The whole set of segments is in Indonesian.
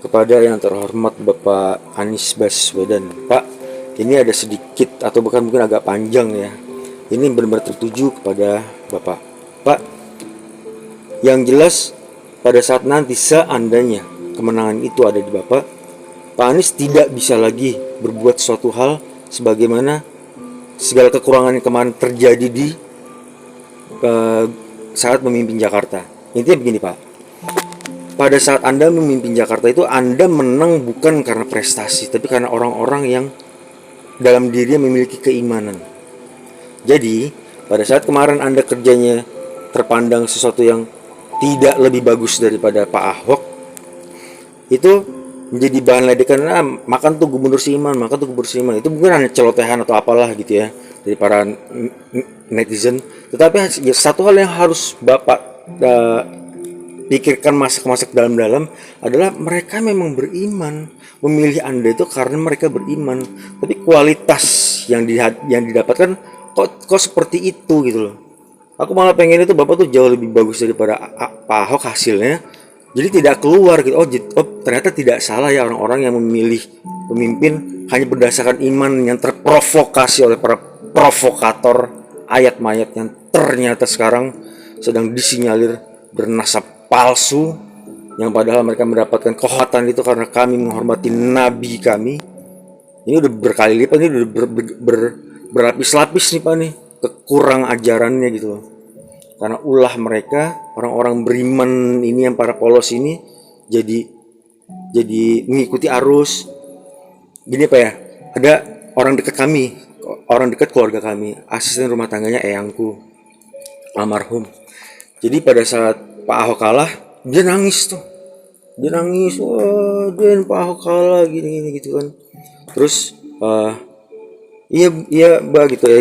Kepada yang terhormat Bapak Anies Baswedan. Pak, ini ada sedikit atau bahkan mungkin agak panjang ya. Ini benar-benar tertuju kepada Bapak. Pak, yang jelas pada saat nanti seandainya kemenangan itu ada di Bapak, Pak Anies tidak bisa lagi berbuat suatu hal sebagaimana segala kekurangan yang kemarin terjadi di eh, saat memimpin Jakarta. Intinya begini Pak, pada saat Anda memimpin Jakarta itu Anda menang bukan karena prestasi, tapi karena orang-orang yang dalam dirinya memiliki keimanan. Jadi, pada saat kemarin Anda kerjanya terpandang sesuatu yang tidak lebih bagus daripada Pak Ahok, itu menjadi bahan ledekan, makan tuh gubernur Siman, makan tuh gubernur Siman. Itu mungkin hanya celotehan atau apalah gitu ya dari para netizen. Tetapi ya, satu hal yang harus Bapak pikirkan masak-masak dalam-dalam adalah mereka memang beriman. Memilih Anda itu karena mereka beriman. Tapi kualitas yang didapatkan kok seperti itu gitu loh. Aku malah pengen itu Bapak tuh jauh lebih bagus daripada Pak Ahok hasilnya. Jadi tidak keluar gitu. Oh, ternyata tidak salah ya orang-orang yang memilih pemimpin hanya berdasarkan iman yang terprovokasi oleh para provokator ayat mayat yang ternyata sekarang sedang disinyalir bernasab palsu, yang padahal mereka mendapatkan kehormatan itu karena kami menghormati nabi kami. Ini udah berkali lipat, ini udah berlapis-lapis nih Pak nih kekurang ajarannya gitu loh. Karena ulah mereka, orang-orang beriman ini yang para polos ini jadi mengikuti arus. Gini Pak ya, ada orang dekat kami, orang dekat keluarga kami, asisten rumah tangganya eyangku, almarhum. Jadi pada saat Pak Ahok kalah, dia nangis tuh. Dia nangis, wah, Den Pak Ahok kalah gini-gini gitu kan. Terus iya iya Mbak gitu ya,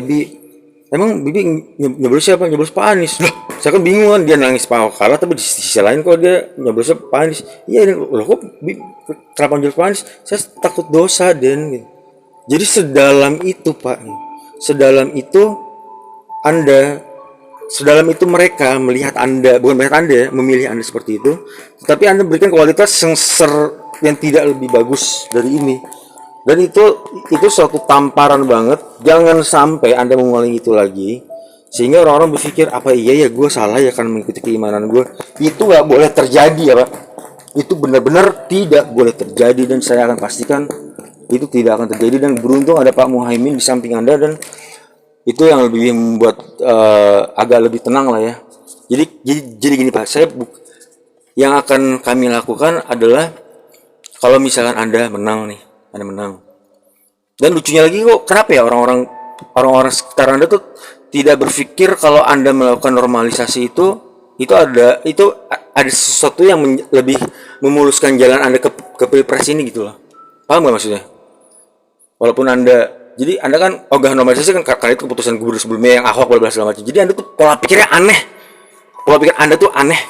emang Bibi nyoblos siapa? Nyoblos Pak Anies. Loh, saya kan bingung kan, dia nangis Pak Ahok kalah tapi di sisi lain kok dia nyoblosnya Pak Anies. Iya, loh kok kenapa nyoblos Pak Anies? Saya takut dosa Den gitu. Jadi sedalam itu Pak, sedalam itu Anda, sedalam itu mereka melihat Anda, bukan melihat Anda ya, memilih Anda seperti itu, tetapi Anda berikan kualitas yang tidak lebih bagus dari ini. Dan itu suatu tamparan banget. Jangan sampai Anda mengulangi itu lagi, sehingga orang-orang berpikir apa iya ya gue salah ya karena mengikuti keimanan gue. Itu nggak boleh terjadi ya Pak. Itu benar-benar tidak boleh terjadi, dan saya akan pastikan itu tidak akan terjadi. Dan beruntung ada Pak Muhaimin di samping Anda, dan itu yang lebih membuat agak lebih tenang lah ya. Jadi gini Pak, yang akan kami lakukan adalah kalau misalkan Anda menang nih, Anda menang. Dan lucunya lagi kok kenapa ya orang-orang sekitar Anda tuh tidak berpikir kalau Anda melakukan normalisasi itu ada sesuatu yang lebih memuluskan jalan Anda ke Pilpres ini gitu loh. Paham gak maksudnya? Walaupun Anda kan ogah normalisasi kan karena itu keputusan gubernur sebelumnya yang Ahok bla segala macam. Jadi Anda tuh pola pikirnya aneh. Pola pikir Anda tuh aneh.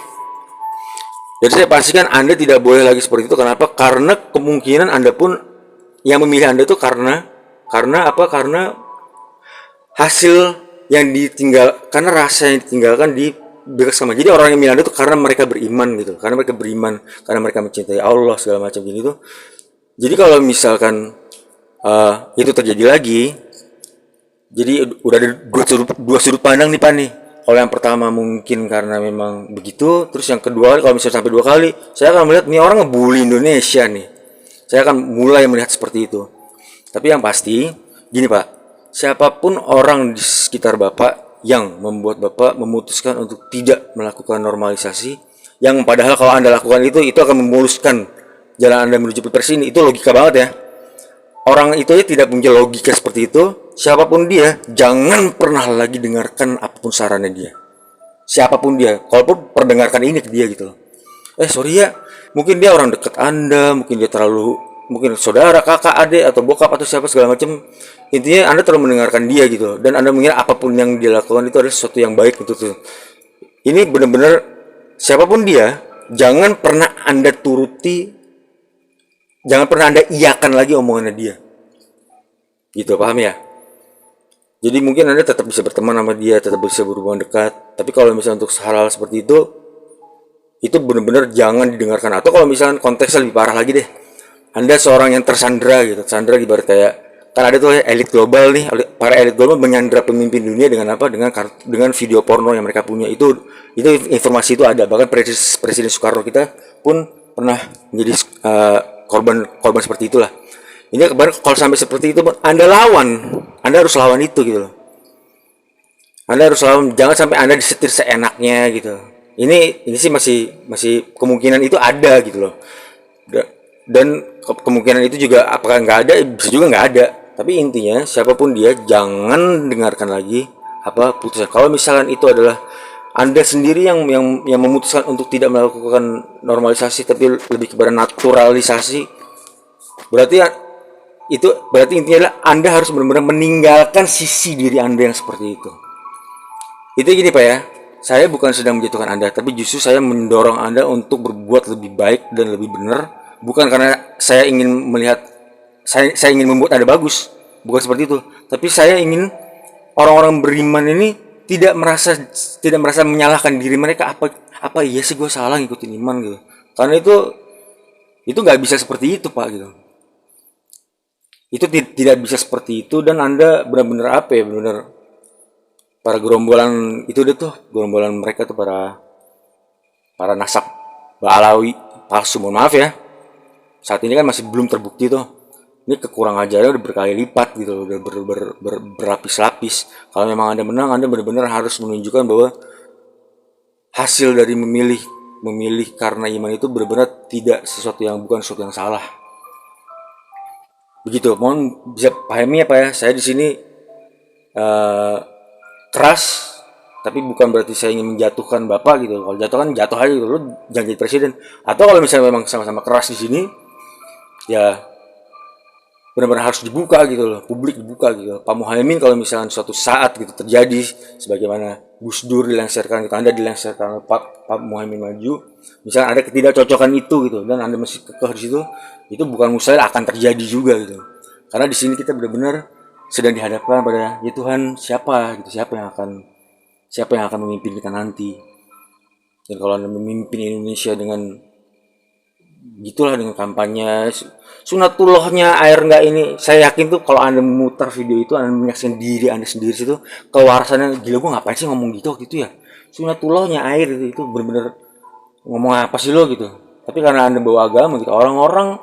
Jadi saya pastikan Anda tidak boleh lagi seperti itu. Kenapa? Karena kemungkinan Anda pun yang memilih Anda itu karena apa? Karena hasil yang ditinggal, karena rasa yang ditinggalkan di bersama. Jadi orang yang memilih Anda itu karena mereka beriman gitu. Karena mereka beriman, karena mereka mencintai Allah segala macam gini tuh. Jadi kalau misalkan itu terjadi lagi, jadi udah ada dua sudut pandang nih Pak nih. Kalau yang pertama mungkin karena memang begitu, terus yang kedua kalau misalnya sampai dua kali, saya akan melihat nih orang ngebully Indonesia nih. Saya akan mulai melihat seperti itu. Tapi yang pasti, gini Pak, siapapun orang di sekitar Bapak yang membuat Bapak memutuskan untuk tidak melakukan normalisasi, yang padahal kalau Anda lakukan itu akan memuluskan jalan Anda menuju Pilpres ini, itu logika banget ya. Orang itu ya tidak punya logika seperti itu. Siapapun dia, jangan pernah lagi dengarkan apapun sarannya dia. Siapapun dia, kalaupun perdengarkan ini ke dia gitu loh. Sorry ya, mungkin dia orang dekat Anda, mungkin saudara, kakak, adik, atau bokap, atau siapa segala macam. Intinya Anda terlalu mendengarkan dia gitu loh. Dan Anda mengira apapun yang dia lakukan itu adalah sesuatu yang baik gitu tuh. Ini benar-benar siapapun dia, jangan pernah Anda turuti, jangan pernah Anda iyakan lagi omongannya dia. Gitu, paham ya? Jadi mungkin Anda tetap bisa berteman sama dia, tetap bisa berhubungan dekat. Tapi kalau misalnya untuk hal-hal seperti itu, itu benar-benar jangan didengarkan. Atau kalau misalkan konteksnya lebih parah lagi deh, Anda seorang yang tersandra gitu, tersandra ibarat kayak, kan ada tuh elit global nih, para elit global menyandra pemimpin dunia dengan apa? Dengan video porno yang mereka punya. Itu informasi itu ada. Bahkan Presiden Soekarno kita pun pernah menjadi korban korban seperti itulah. Ini kemarin kalau sampai seperti itu, Anda harus lawan itu gitu loh. Anda harus lawan, jangan sampai Anda disetir seenaknya gitu. Ini sih masih kemungkinan itu ada gitu loh. Dan kemungkinan itu juga apakah nggak ada, bisa juga nggak ada. Tapi intinya siapapun dia, jangan dengarkan lagi apa putusan. Kalau misalkan itu adalah Anda sendiri yang memutuskan untuk tidak melakukan normalisasi tapi lebih kepada naturalisasi, berarti berarti intinya adalah Anda harus benar-benar meninggalkan sisi diri Anda yang seperti itu. Itu gini Pak ya, saya bukan sedang menjatuhkan Anda, tapi justru saya mendorong Anda untuk berbuat lebih baik dan lebih benar. Bukan karena saya ingin melihat, saya ingin membuat Anda bagus, bukan seperti itu. Tapi saya ingin orang-orang beriman ini tidak merasa menyalahkan diri mereka, apa iya sih gue salah ngikutin iman gitu. Karena itu nggak bisa seperti itu Pak gitu. Itu tidak bisa seperti itu, dan Anda benar-benar apa ya, benar-benar para gerombolan itu deh tuh, gerombolan mereka tuh para nasab Alawi palsu, mohon maaf ya. Saat ini kan masih belum terbukti tuh. Ini kekurangan ajarnya udah berkali lipat gitu, udah berlapis-lapis. Kalau memang Anda menang, Anda benar-benar harus menunjukkan bahwa hasil dari memilih karena iman itu benar-benar tidak bukan sesuatu yang salah. Begitu, mohon bisa pahami apa ya, saya di sini keras, tapi bukan berarti saya ingin menjatuhkan Bapak gitu. Kalau jatuh kan jatuh aja gitu, lu jangan jadi presiden. Atau kalau misalnya memang sama-sama keras di sini, ya benar-benar harus dibuka gitu loh, publik dibuka gitu. Pak Muhaimin kalau misalnya suatu saat gitu terjadi, sebagaimana Gus Dur dilengsarkan gitu, Anda dilengsarkan oleh Pak Muhaimin maju, misalnya ada ketidakcocokan itu gitu, dan Anda masih kekeh di situ, itu bukan mustahil akan terjadi juga gitu. Karena di sini kita benar-benar sedang dihadapkan pada, ya Tuhan, siapa yang akan memimpin kita nanti. Dan kalau Anda memimpin Indonesia dengan gitulah, dengan kampanye sunatullahnya air enggak ini, saya yakin tuh kalau Anda memutar video itu, Anda menyaksikan diri Anda sendiri situ, kewarasannya, gila gue ngapain sih ngomong gitu waktu itu ya, sunatullahnya air itu bener-bener ngomong apa sih lo gitu. Tapi karena Anda bawa agama gitu, orang-orang,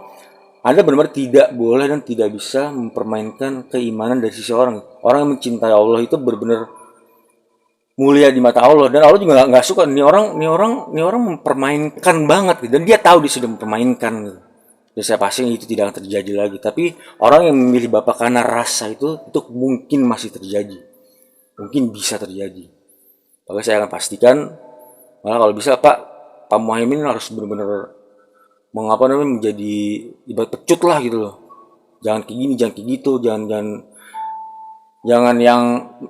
Anda benar-benar tidak boleh dan tidak bisa mempermainkan keimanan dari sisi orang. Orang yang mencintai Allah itu benar-benar mulia di mata Allah, dan Allah juga nggak suka nih orang mempermainkan banget gitu. Dan dia tahu dia sudah mempermainkan gitu. Dan saya pasti itu tidak akan terjadi lagi. Tapi orang yang memilih Bapak karena rasa itu mungkin masih terjadi, mungkin bisa terjadi. Maka saya akan pastikan, malah kalau bisa Pak Muhaimin harus benar-benar menjadi ibarat pecut lah gitu loh. Jangan kayak gini, jangan kayak gitu, jangan yang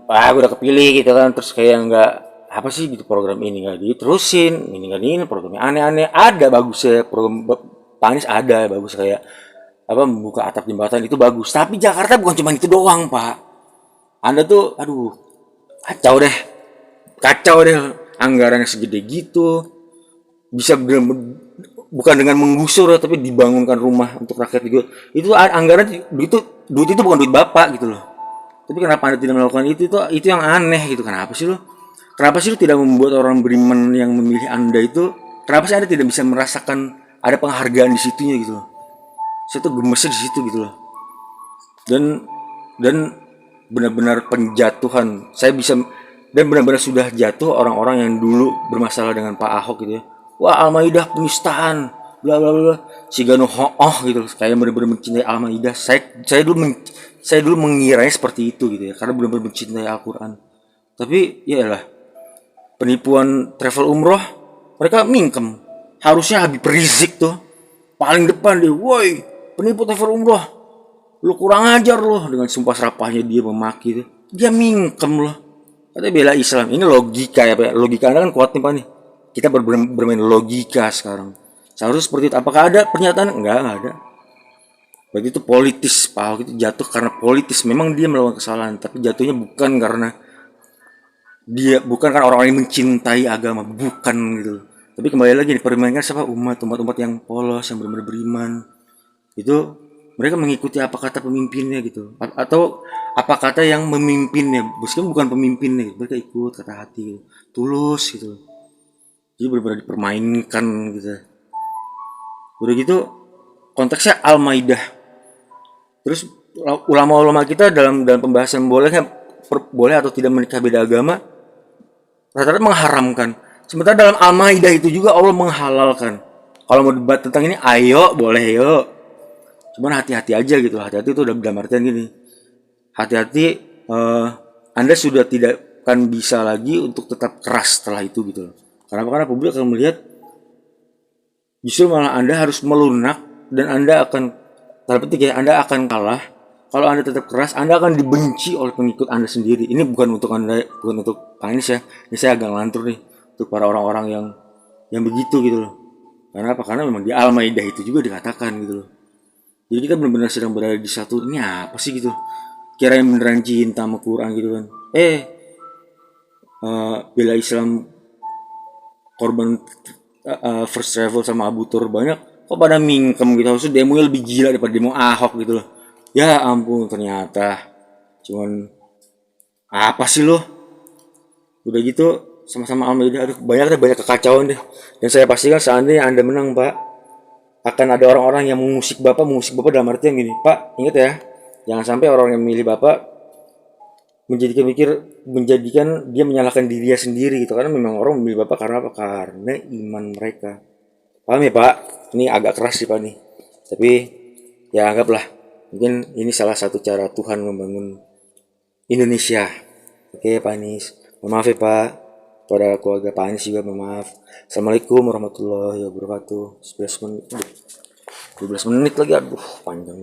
gue udah kepilih gitu kan, terus kayak nggak apa sih gitu, program ini nggak diterusin, ini programnya aneh-aneh. Ada bagusnya program Pak Anies, ada bagus, kayak apa, membuka atap jembatan itu bagus. Tapi Jakarta bukan cuma itu doang Pak. Anda tuh aduh kacau deh anggaran yang segede gitu, bisa bukan dengan menggusur tapi dibangunkan rumah untuk rakyat gitu. Itu anggaran, duit itu bukan duit Bapak gitu loh. Tapi kenapa Anda tidak melakukan itu yang aneh gitu. Kenapa sih lu tidak membuat orang beriman yang memilih Anda itu, kenapa sih Anda tidak bisa merasakan ada penghargaan di situnya gitu loh. Saya tuh gemesnya di situ gitu loh. Dan benar-benar penjatuhan. Dan benar-benar sudah jatuh orang-orang yang dulu bermasalah dengan Pak Ahok gitu ya. Wah, Al-Maidah penistaan, bla bla bla. Si Gano gitu. Kayak benar-benar mencintai Al-Maidah. Saya dulu mengiranya seperti itu gitu ya, karena benar-benar mencintai Al-Quran. Tapi ya lah, penipuan travel umroh, mereka mingkem. Harusnya Habib Rizik tuh paling depan dia, woi penipu travel umroh, lu kurang ajar loh, dengan sumpah serapahnya dia memaki tuh. Dia mingkem loh, katanya bela Islam. Ini logika ya Pak, logika Anda kan kuat nih Pak nih. Kita bermain logika sekarang. Seharusnya seperti itu. Apakah ada pernyataan? Enggak ada. Berarti itu politis. Pak Ahok itu jatuh karena politis. Memang dia melakukan kesalahan, tapi jatuhnya bukan karena orang-orang yang mencintai agama, bukan gitu. Tapi kembali lagi dipermainkan siapa umat yang polos, yang benar-benar beriman. Itu mereka mengikuti apa kata pemimpinnya gitu. Atau apa kata yang memimpinnya. Meskipun bukan pemimpinnya gitu. Mereka ikut kata hati gitu. Tulus gitu. Jadi benar-benar dipermainkan gitu. Udah gitu konteksnya Al-Maidah. Terus ulama-ulama kita dalam pembahasan boleh atau tidak menikah beda agama rata-rata mengharamkan. Sementara dalam Al-Maidah itu juga Allah menghalalkan. Kalau mau debat tentang ini, ayo boleh yuk. Cuman hati-hati aja gitu. Hati-hati itu udah dalam artian gini. Hati-hati Anda sudah tidak akan bisa lagi untuk tetap keras setelah itu gitu loh. Karena publik akan melihat justru malah Anda harus melunak dan Anda akan tanda petik ya, Anda akan kalah. Kalau Anda tetap keras, Anda akan dibenci oleh pengikut Anda sendiri. Ini bukan untuk Anda, bukan untuk Pak Anies ya. Ini saya agak ngelantur nih untuk para orang-orang yang begitu gitu loh. Karena apa? Karena memang di Al-Maidah itu juga dikatakan gitu loh. Jadi kita benar-benar sedang berada di satu, ini apa sih gitu. Kira yang beneran cinta sama Quran gitu kan. Bela Islam korban first travel sama Abu Tur banyak kok pada mingkem gitu. Harusnya demonya lebih gila daripada demo Ahok gitu loh. Ya ampun, ternyata cuman apa sih lo? Udah gitu sama-sama Al-Maidah, aduh banyak kekacauan deh. Dan saya pastikan seandainya Anda menang, Pak, akan ada orang-orang yang mengusik Bapak dalam artian gini, Pak, ingat ya, jangan sampai orang yang memilih Bapak menjadikan dia menyalahkan dirinya sendiri gitu. Karena memang orang memilih Bapak karena apa? Karena iman mereka. Paham ya, Pak? Ini agak keras sih, Pak nih. Tapi ya anggaplah mungkin ini salah satu cara Tuhan membangun Indonesia. Oke, Pak Anies. Mohon maaf ya, Pak. Pada keluarga Pak Anies juga mohon maaf. Assalamualaikum warahmatullahi wabarakatuh. 11 menit. 12 menit lagi, aduh panjang.